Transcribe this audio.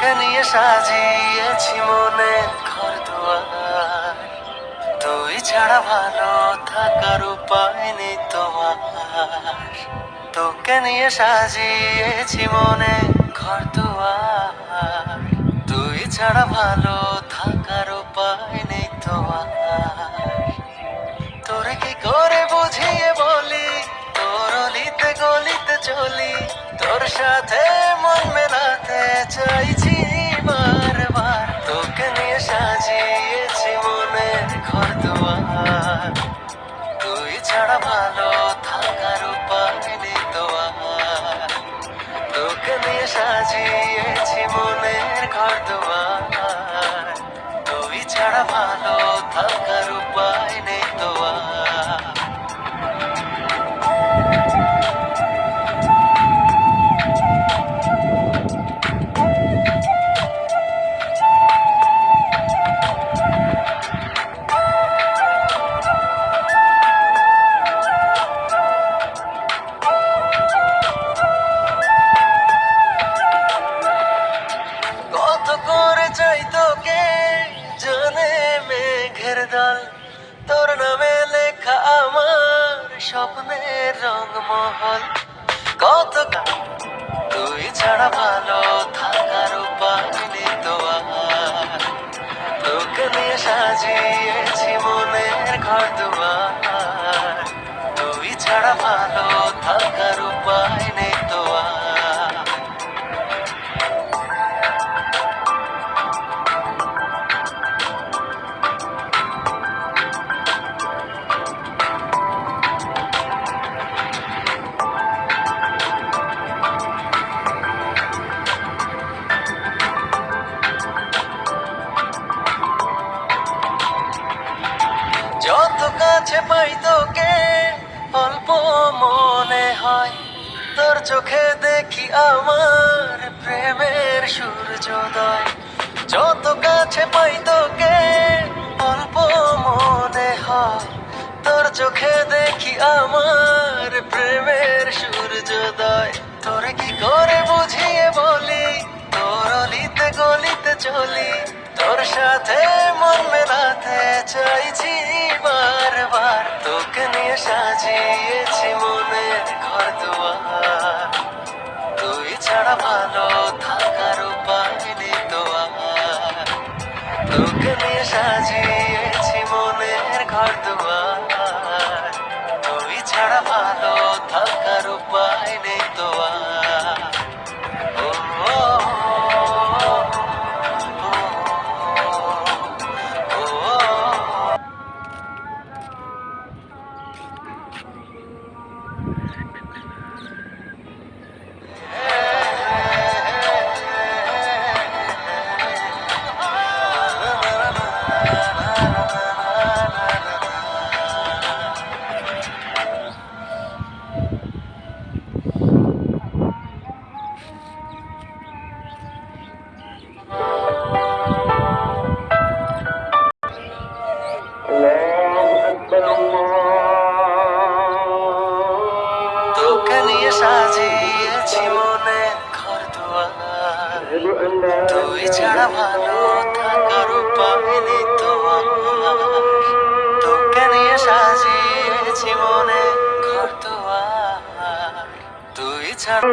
তোকে নিয়ে সাজিয়েছি মনে ঘর দুয়ার, তুই ছাড়া ভালো থাকার উপায় নেই তোমার। তোকে নিয়ে সাজিয়েছি মনে ঘর দুয়ার, তুই ছাড়া ভালো থাকার উপায় নেই তোমার। তোরে কি করে বুঝিয়ে বলি, তোর অলিতে গলিতে চলি, তোর সাথে মন মেলাতে চাইছি বারবার। তোকে নিয়ে সাজিয়েছি মনের ঘর দুয়ার, তুই ছাড়া ভালো থাকার উপায় নেই তোমার। তোকে নিয়ে সাজিয়েছি মনের ঘর দুয়ার, তুই ছাড়া ভালো থাকার উপায় নেই তোমার। কত করে চাই তোকে জানে মেঘের দল, তোর নামে লেখা আমার স্বপ্নের রংমহল। কত তুই ছাড়া ভালো থাকার উপায় নেই তোমার। তোকে নিয়ে সাজিয়েছি মনের ঘর দুয়ার, তুই ছাড়া ভালো থাকার উপায় নেই তোমার। যত কাছে পাই তোকে অল্প মনে হয়, তোর চোখে দেখি আমার প্রেমের সূর্যোদয়। যত কাছে পাই তোকে অল্প মনে হয়, তোর চোখে দেখি আমার প্রেমের সূর্যোদয়। তোরে কি করে বুঝিয়ে বলি, তোর অলিতে গলিতে চলি, তোর সাথে মন মেলাতে চাইছি বারবার। তোকে নিয়ে সাজিয়েছি মনের ঘর দুয়ার, তুই ছাড়া ভালো থাকার উপায় নেই তোমার। তোকে নিয়ে সাজিয়েছি মনের ঘর দুয়ার, তুই ছাড়া ভালো থাকার উপায় নেই তোমার। ও, ও, ও, ও, ও। তোকে নিয়ে সাজিয়েছি মনে ঘর দুয়ার, তুই ছাড়া ভালো থাকার উপায় নেই তোমার। তোকে নিয়ে সাজিয়েছি মনে ঘর দুয়ার, তুই ছাড়া